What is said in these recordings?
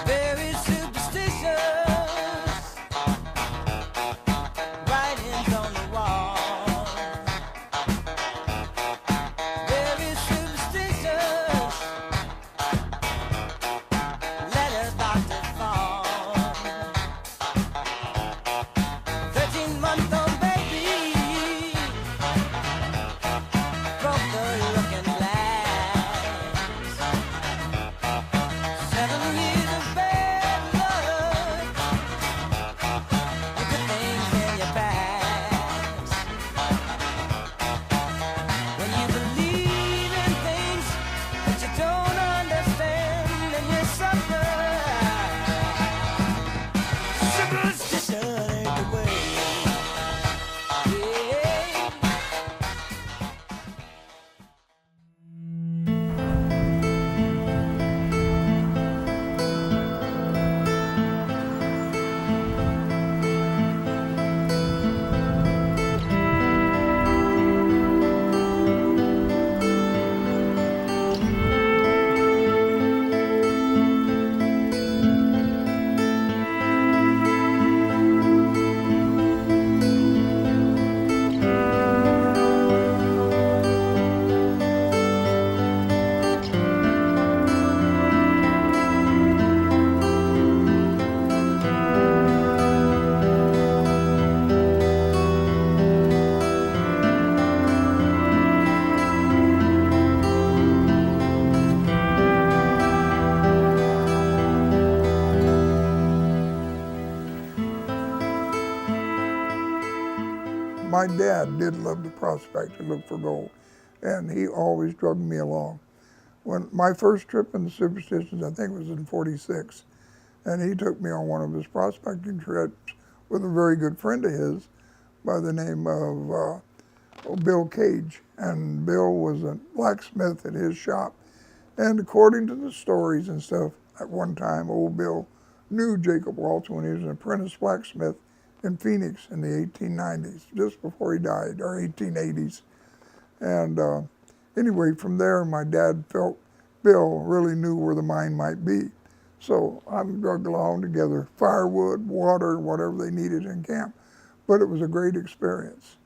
Very superstitious, writings on the wall. Very superstitious, letters about to fall. 13-month-old baby broke the looking glass. 7 years of bad luck, good things in your past. When you believe in things that you don't understand, then you suffer. Superstition ain't the way. Yeah. My dad did love to prospect and look for gold, and he always drugged me along. When my first trip in the Superstitions, I think it was in '46, and he took me on one of his prospecting trips with a very good friend of his by the name of Bill Cage. And Bill was a blacksmith at his shop. And according to the stories and stuff, at one time, old Bill knew Jacob Waltz when he was an apprentice blacksmith in Phoenix in the 1890s, just before he died, or 1880s. And anyway, from there, my dad felt Bill really knew where the mine might be. So I'm drugged along together, firewood, water, whatever they needed in camp. But it was a great experience.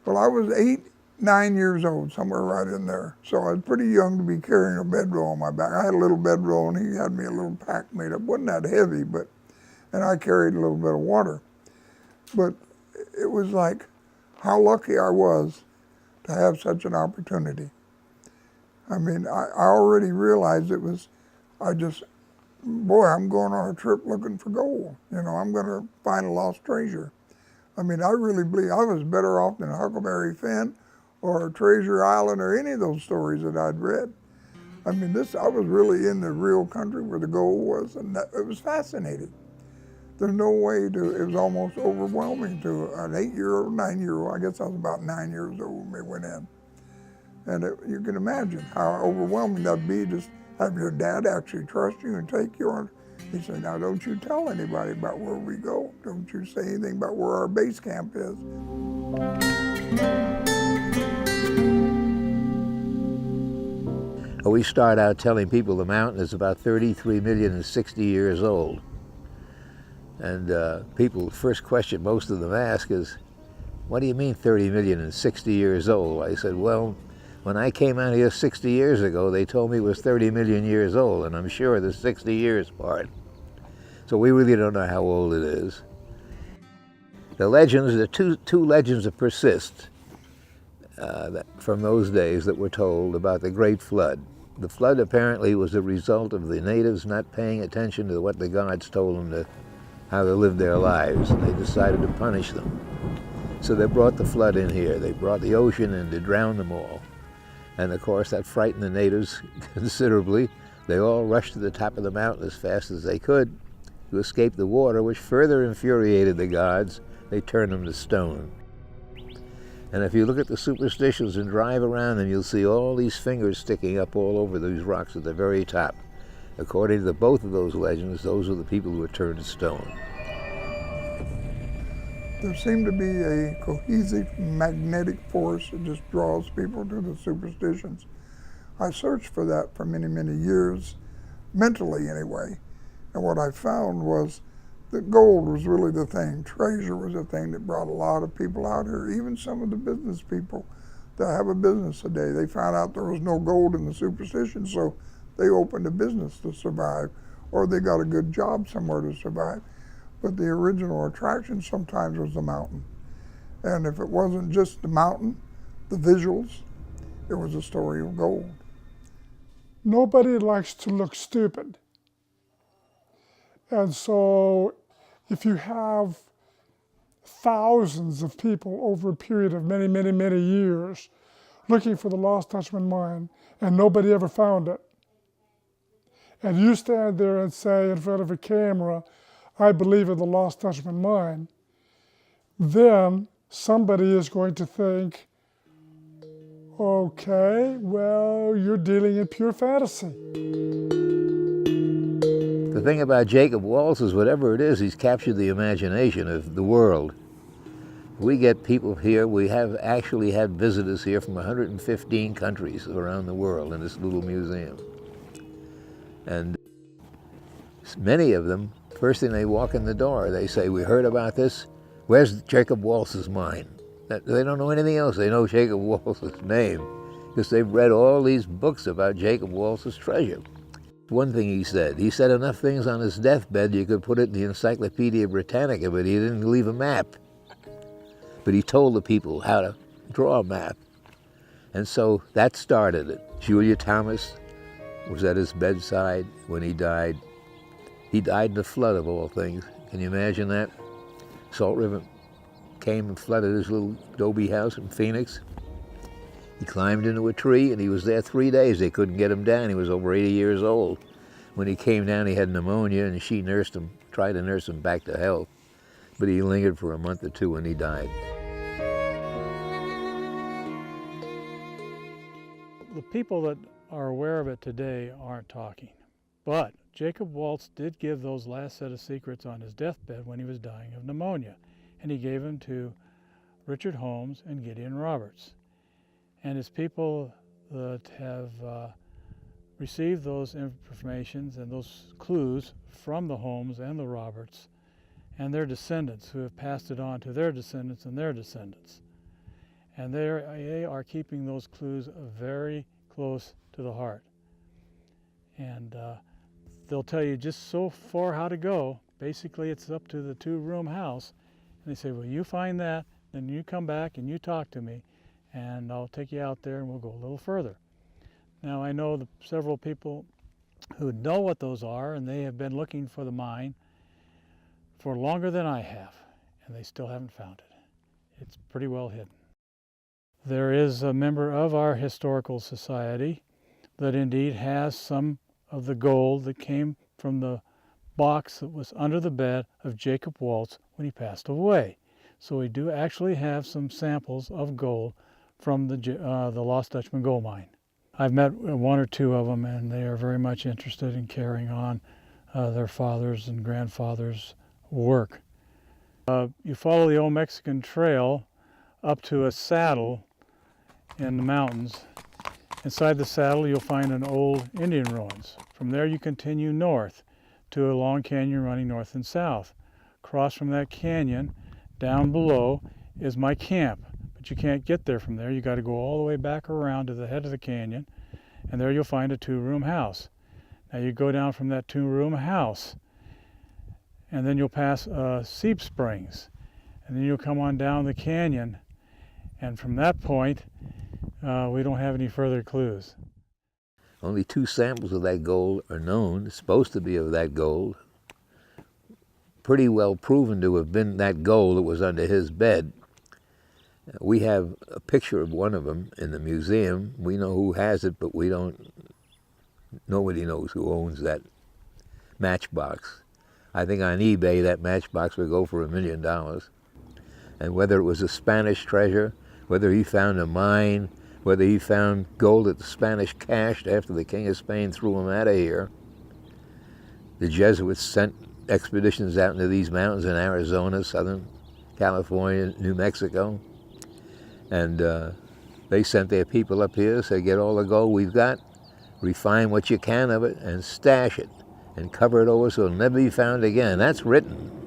Well, I was 8, 9 years old, somewhere right in there. So I was pretty young to be carrying a bedroll on my back. I had a little bedroll, and he had me a little pack made up. Wasn't that heavy, and I carried a little bit of water. But it was like how lucky I was to have such an opportunity. I mean, I already realized it was, boy, I'm going on a trip looking for gold. You know, I'm going to find a lost treasure. I mean, I really believe I was better off than Huckleberry Finn or Treasure Island or any of those stories that I'd read. I mean, I was really in the real country where the gold was, and it was fascinating. There's no way it was almost overwhelming to an 8-year-old, 9-year-old. I guess I was about 9 years old when we went in. And you can imagine how overwhelming that'd be, just have your dad actually trust you and take you on. He said, now don't you tell anybody about where we go. Don't you say anything about where our base camp is. We start out telling people the mountain is about 33,060,000 years old. And people, the first question most of them ask is, what do you mean 30,060,000 years old? I said, well, when I came out here 60 years ago, they told me it was 30 million years old, and I'm sure the 60 years part. So we really don't know how old it is. The legends, the two legends that persist from those days that were told about the Great Flood. The flood apparently was a result of the natives not paying attention to what the gods told them how to live their lives, and they decided to punish them. So they brought the flood in here. They brought the ocean in to drown them all. And of course that frightened the natives considerably. They all rushed to the top of the mountain as fast as they could to escape the water, which further infuriated the gods. They turned them to stone. And if you look at the superstitions and drive around them, you'll see all these fingers sticking up all over these rocks at the very top. According to both of those legends, those are the people who were turned to stone. There seemed to be a cohesive magnetic force that just draws people to the superstitions. I searched for that for many, many years, mentally anyway. And what I found was that gold was really the thing. Treasure was the thing that brought a lot of people out here, even some of the business people that have a business today. They found out there was no gold in the Superstition, so they opened a business to survive, or they got a good job somewhere to survive. But the original attraction sometimes was the mountain. And if it wasn't just the mountain, the visuals, it was a story of gold. Nobody likes to look stupid. And so if you have thousands of people over a period of many, many, many years looking for the lost Dutchman mine and nobody ever found it, and you stand there and say in front of a camera, I believe in the lost Dutchman mine, then somebody is going to think, okay, well, you're dealing in pure fantasy. The thing about Jacob Waltz is whatever it is, he's captured the imagination of the world. We get people here, we have actually had visitors here from 115 countries around the world in this little museum. And many of them, first thing they walk in the door, they say, we heard about this, where's Jacob Waltz's mine? They don't know anything else, they know Jacob Waltz's name, because they've read all these books about Jacob Waltz's treasure. One thing he said enough things on his deathbed you could put it in the Encyclopedia Britannica, but he didn't leave a map. But he told the people how to draw a map. And so that started it. Julia Thomas was at his bedside when he died. He died in a flood of all things. Can you imagine that? Salt River came and flooded his little adobe house in Phoenix. He climbed into a tree and he was there 3 days. They couldn't get him down. He was over 80 years old. When he came down, he had pneumonia and she nursed him, tried to nurse him back to health. But he lingered for a month or two and he died. The people that are aware of it today aren't talking. But Jacob Waltz did give those last set of secrets on his deathbed when he was dying of pneumonia. And he gave them to Richard Holmes and Gideon Roberts. And his people that have received those informations and those clues from the Holmes and the Roberts and their descendants who have passed it on to their descendants and their descendants. And they are keeping those clues very close to the heart. And they'll tell you just so far how to go. Basically, it's up to the two-room house. And they say, well, you find that, then you come back and you talk to me, and I'll take you out there and we'll go a little further. Now, I know several people who know what those are, and they have been looking for the mine for longer than I have, and they still haven't found it. It's pretty well hidden. There is a member of our historical society that indeed has some of the gold that came from the box that was under the bed of Jacob Waltz when he passed away. So we do actually have some samples of gold from the Lost Dutchman gold mine. I've met one or two of them, and they are very much interested in carrying on their fathers' and grandfathers' work. You follow the old Mexican trail up to a saddle in the mountains. Inside the saddle you'll find an old Indian ruins. From there you continue north to a long canyon running north and south. Across from that canyon, down below, is my camp. But you can't get there from there. You got to go all the way back around to the head of the canyon, and there you'll find a two-room house. Now you go down from that two-room house, and then you'll pass Seep Springs, and then you'll come on down the canyon, and from that point, we don't have any further clues. Only 2 samples of that gold are known. It's supposed to be of that gold. Pretty well proven to have been that gold that was under his bed. We have a picture of one of them in the museum. We know who has it, but nobody knows who owns that matchbox. I think on eBay that matchbox would go for $1 million. And whether it was a Spanish treasure, whether he found a mine, whether he found gold that the Spanish cached after the King of Spain threw him out of here. The Jesuits sent expeditions out into these mountains in Arizona, Southern California, New Mexico. And they sent their people up here, said, get all the gold we've got, refine what you can of it, and stash it, and cover it over so it'll never be found again. That's written.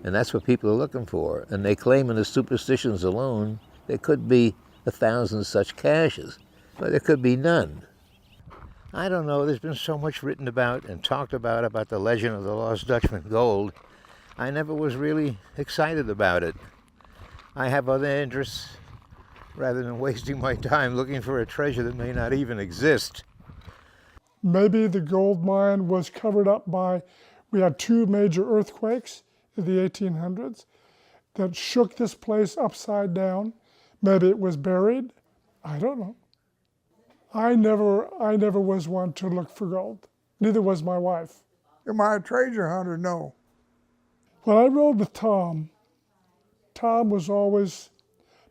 And that's what people are looking for. And they claim in the superstitions alone, there could be 1,000 such caches, but there could be none. I don't know, there's been so much written about and talked about the legend of the Lost Dutchman gold. I never was really excited about it. I have other interests rather than wasting my time looking for a treasure that may not even exist. Maybe the gold mine was covered up by, we had 2 major earthquakes in the 1800s that shook this place upside down. Maybe it was buried. I don't know. I never was one to look for gold. Neither was my wife. Am I a treasure hunter? No. When I rode with Tom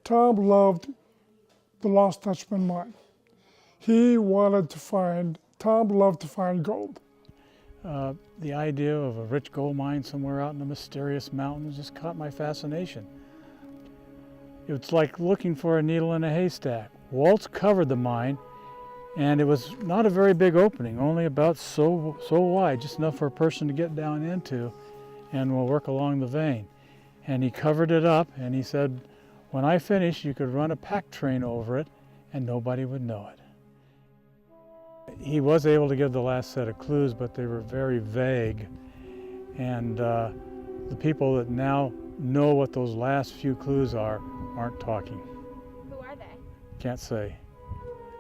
loved the Lost Dutchman mine. Tom loved to find gold. The idea of a rich gold mine somewhere out in the mysterious mountains just caught my fascination. It's like looking for a needle in a haystack. Waltz covered the mine, and it was not a very big opening, only about so wide, just enough for a person to get down into, and we'll work along the vein. And he covered it up, and he said, when I finish, you could run a pack train over it, and nobody would know it. He was able to give the last set of clues, but they were very vague. And the people that now know what those last few clues aren't talking. Who are they? Can't say.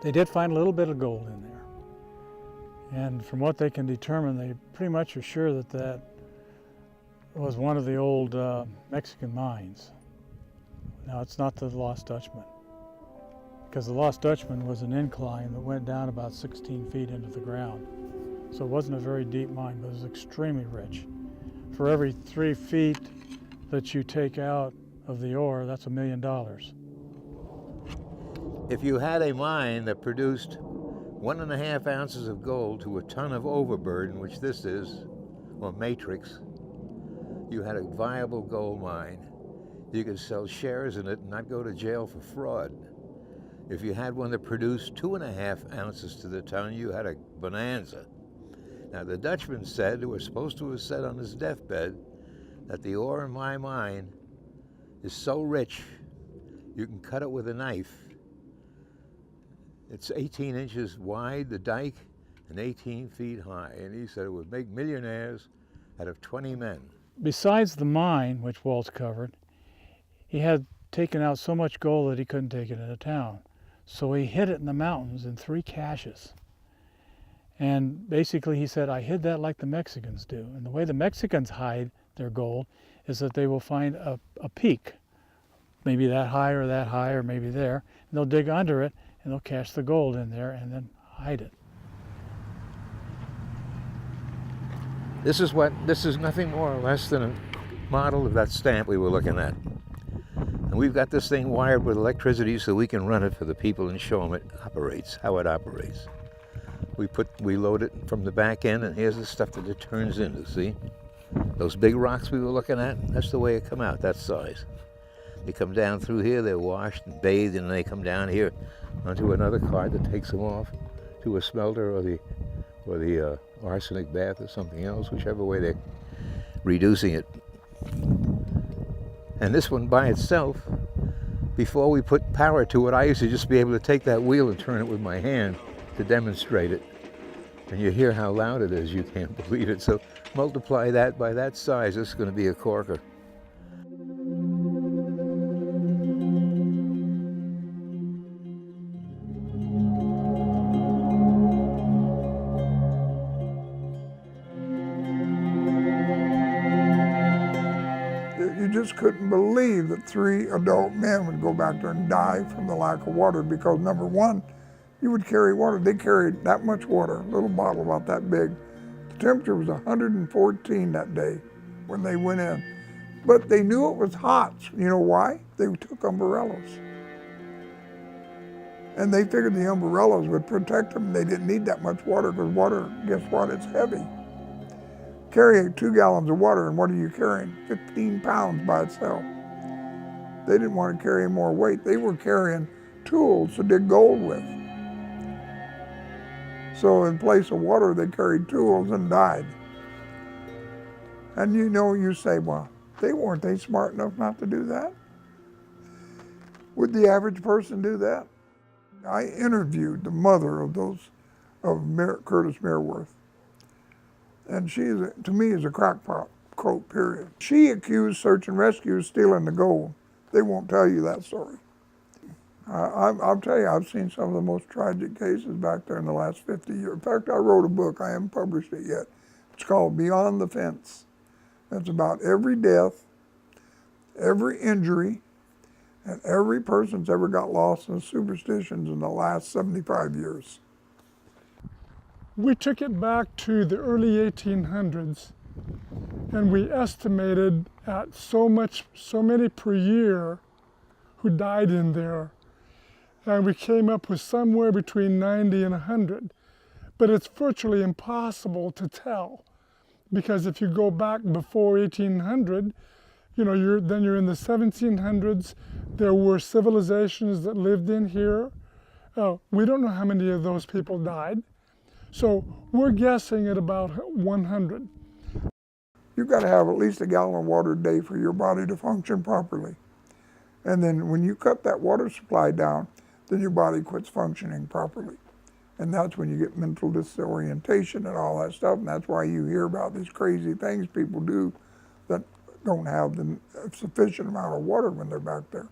They did find a little bit of gold in there. And from what they can determine, they pretty much are sure that that was one of the old Mexican mines. Now, it's not the Lost Dutchman, because the Lost Dutchman was an incline that went down about 16 feet into the ground. So it wasn't a very deep mine, but it was extremely rich. For every 3 feet that you take out of the ore, that's $1 million. If you had a mine that produced 1.5 ounces of gold to a ton of overburden, which this is, or matrix, you had a viable gold mine. You could sell shares in it and not go to jail for fraud. If you had one that produced 2.5 ounces to the ton, you had a bonanza. Now, the Dutchman said, who was supposed to have said on his deathbed, that the ore in my mine is so rich, you can cut it with a knife. It's 18 inches wide, the dike, and 18 feet high. And he said it would make millionaires out of 20 men. Besides the mine, which Waltz covered, he had taken out so much gold that he couldn't take it into town. So he hid it in the mountains in 3 caches. And basically he said, I hid that like the Mexicans do. And the way the Mexicans hide their gold is that they will find a peak, maybe that high or maybe there, and they'll dig under it and they'll cache the gold in there and then hide it. This is nothing more or less than a model of that stamp we were looking at. And we've got this thing wired with electricity so we can run it for the people and show them it operates, how it operates. We load it from the back end, and here's the stuff that it turns into, see? Those big rocks we were looking at, that's the way it come out, that size. They come down through here, they're washed and bathed, and they come down here onto another cart that takes them off to a smelter or the arsenic bath or something else, whichever way they're reducing it. And this one by itself, before we put power to it, I used to just be able to take that wheel and turn it with my hand to demonstrate it. And you hear how loud it is, you can't believe it. So multiply that by that size, this is going to be a corker. You just couldn't believe that 3 adult men would go back there and die from the lack of water, because number one, you would carry water. They carried that much water, a little bottle about that big. The temperature was 114 that day when they went in. But they knew it was hot. You know why? They took umbrellas. And they figured the umbrellas would protect them. They didn't need that much water, because water, guess what, it's heavy. Carrying 2 gallons of water, and what are you carrying? 15 pounds by itself. They didn't want to carry more weight. They were carrying tools to dig gold with. So in place of water, they carried tools and died. And you know, you say, well, weren't they smart enough not to do that? Would the average person do that? I interviewed the mother of Curtis Mereworth. And she, to me, is a crackpot, quote, period. She accused search and rescue of stealing the gold. They won't tell you that story. I'll tell you, I've seen some of the most tragic cases back there in the last 50 years. In fact, I wrote a book, I haven't published it yet. It's called Beyond the Fence. It's about every death, every injury, and every person that's ever got lost in superstitions in the last 75 years. We took it back to the early 1800s, and we estimated at so many per year who died in there. And we came up with somewhere between 90 and 100. But it's virtually impossible to tell, because if you go back before 1800, you know, you're in the 1700s. There were civilizations that lived in here. We don't know how many of those people died. So we're guessing at about 100. You've got to have at least a gallon of water a day for your body to function properly. And then when you cut that water supply down, then your body quits functioning properly. And that's when you get mental disorientation and all that stuff. And that's why you hear about these crazy things people do that don't have the sufficient amount of water when they're back there.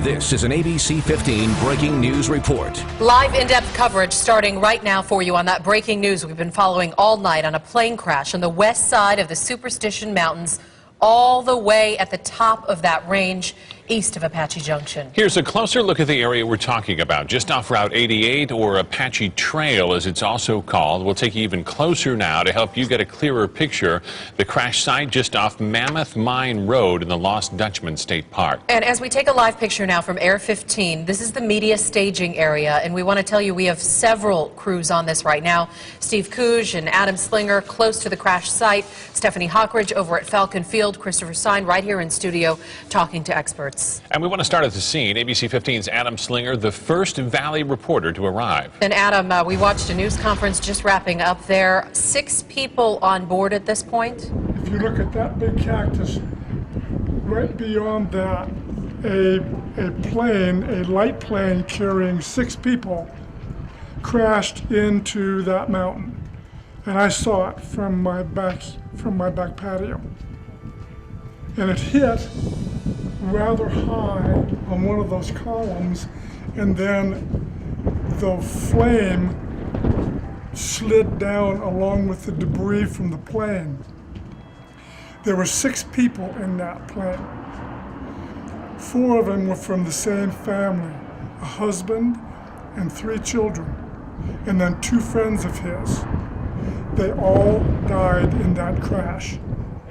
This is an ABC 15 breaking news report. Live in-depth coverage starting right now for you on that breaking news we've been following all night on a plane crash on the west side of the Superstition Mountains, all the way at the top of that range east of Apache Junction. Here's a closer look at the area we're talking about, just off Route 88, or Apache Trail as it's also called. We'll take you even closer now to help you get a clearer picture. The crash site just off Mammoth Mine Road in the Lost Dutchman State Park. And as we take a live picture now from Air 15, this is the media staging area, and we want to tell you we have several crews on this right now. Steve Cooge and Adam Slinger close to the crash site, Stephanie Hockridge over at Falcon Field, Christopher Stein right here in studio talking to experts. And we want to start at the scene. ABC 15's Adam Slinger, the first Valley reporter to arrive. And Adam, we watched a news conference just wrapping up there. 6 people on board at this point. If you look at that big cactus, right beyond that, a plane, a light plane carrying 6 people crashed into that mountain. And I saw it from my back patio. And it hit rather high on one of those columns, and then the flame slid down along with the debris from the plane. There were 6 people in that plane. 4 of them were from the same family, a husband and 3 children, and then 2 friends of his. They all died in that crash.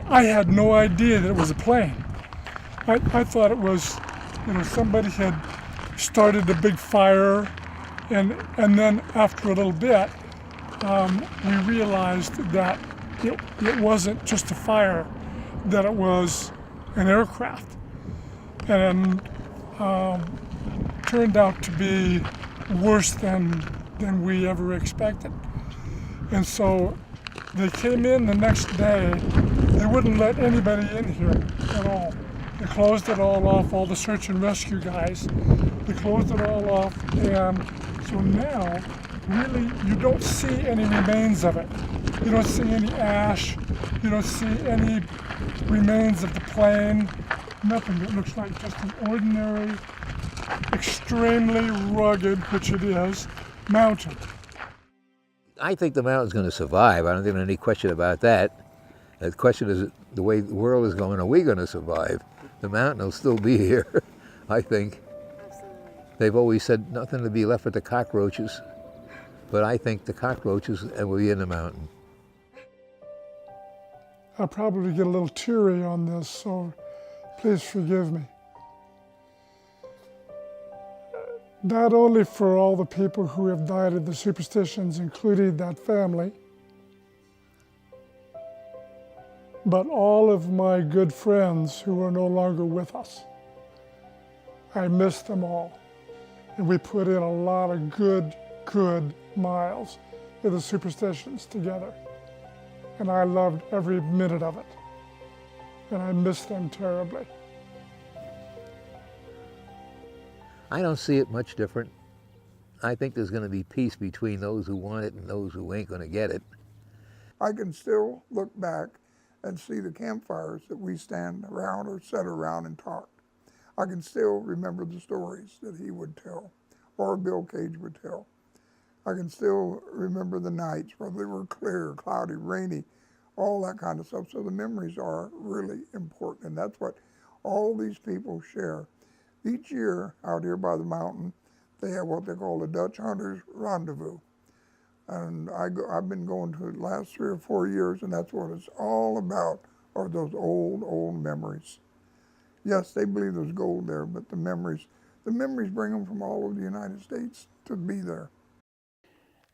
I had no idea that it was a plane. I thought it was, you know, somebody had started a big fire, and then after a little bit, we realized that it wasn't just a fire, that it was an aircraft, and turned out to be worse than we ever expected. And so they came in the next day. They wouldn't let anybody in here at all. They closed it all off, all the search and rescue guys. They closed it all off, and so now, really, you don't see any remains of it. You don't see any ash. You don't see any remains of the plane. Nothing. It looks like just an ordinary, extremely rugged, which it is, mountain. I think the mountain's going to survive. I don't think there's any question about that. The question is, the way the world is going, are we going to survive? The mountain will still be here, I think. Absolutely. They've always said nothing to be left but the cockroaches, but I think the cockroaches will be in the mountain. I'll probably get a little teary on this, so please forgive me. Not only for all the people who have died of the superstitions, including that family, but all of my good friends who are no longer with us. I miss them all. And we put in a lot of good miles of the Superstitions together. And I loved every minute of it. And I miss them terribly. I don't see it much different. I think there's going to be peace between those who want it and those who ain't going to get it. I can still look back and see the campfires that we stand around or sit around and talk. I can still remember the stories that he would tell, or Bill Cage would tell. I can still remember the nights, whether they were clear, cloudy, rainy, all that kind of stuff. So the memories are really important, and that's what all these people share. Each year out here by the mountain, they have what they call the Dutch Hunters Rendezvous. And I've been going to the last 3 or 4 years, and that's what it's all about, are those old memories. Yes, they believe there's gold there, but the memories bring them from all over the United States to be there.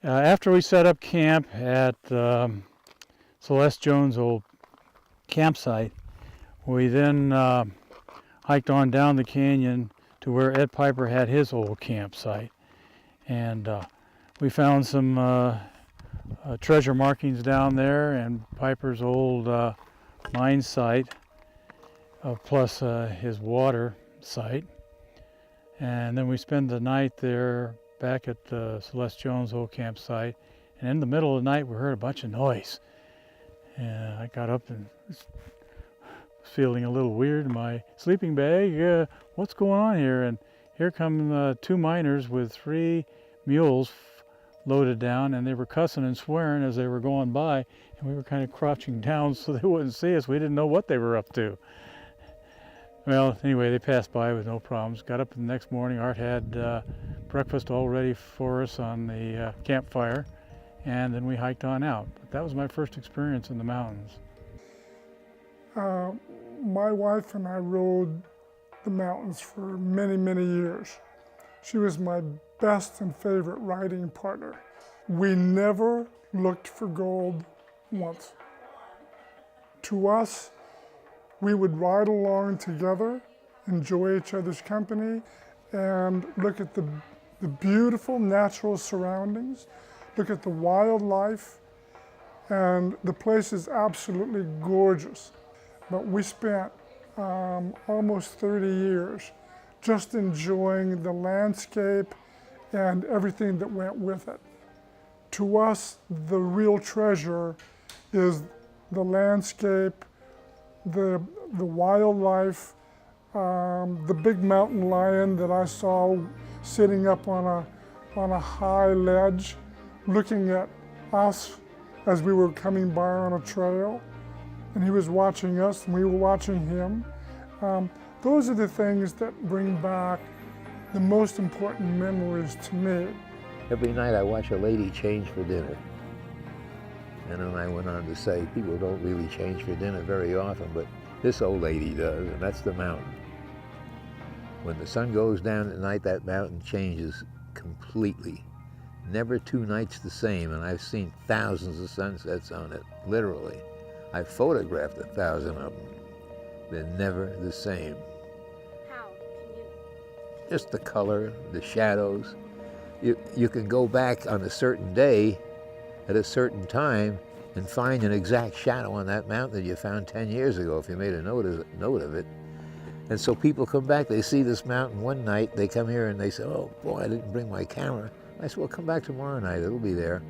After we set up camp at Celeste Jones' old campsite, we then hiked on down the canyon to where Ed Piper had his old campsite. And we found some treasure markings down there and Piper's old mine site, plus his water site. And then we spent the night there back at Celeste Jones' old campsite. And in the middle of the night, we heard a bunch of noise. And I got up and was feeling a little weird in my sleeping bag. What's going on here? And here come 2 miners with 3 mules loaded down, and they were cussing and swearing as they were going by, and we were kind of crouching down so they wouldn't see us. We didn't know what they were up to. Well, anyway, they passed by with no problems. Got up the next morning. Art had breakfast all ready for us on the campfire, and then we hiked on out. But that was my first experience in the mountains. My wife and I rode the mountains for many, many years. She was my best and favorite riding partner. We never looked for gold once. To us, we would ride along together, enjoy each other's company, and look at the beautiful natural surroundings, look at the wildlife, and the place is absolutely gorgeous. But we spent almost 30 years just enjoying the landscape and everything that went with it. To us, the real treasure is the landscape, the wildlife, the big mountain lion that I saw sitting up on a high ledge, looking at us as we were coming by on a trail, and he was watching us and we were watching him. Those are the things that bring back the most important memories to me. Every night I watch a lady change for dinner. And then I went on to say, people don't really change for dinner very often, but this old lady does, and that's the mountain. When the sun goes down at night, that mountain changes completely. Never 2 nights the same, and I've seen thousands of sunsets on it, literally. I've photographed 1,000 of them. They're never the same. How? Can you? Just the color, the shadows. You can go back on a certain day at a certain time and find an exact shadow on that mountain that you found 10 years ago if you made a note of it. And so people come back, they see this mountain one night, they come here and they say, oh boy, I didn't bring my camera. I said, well, come back tomorrow night, it'll be there.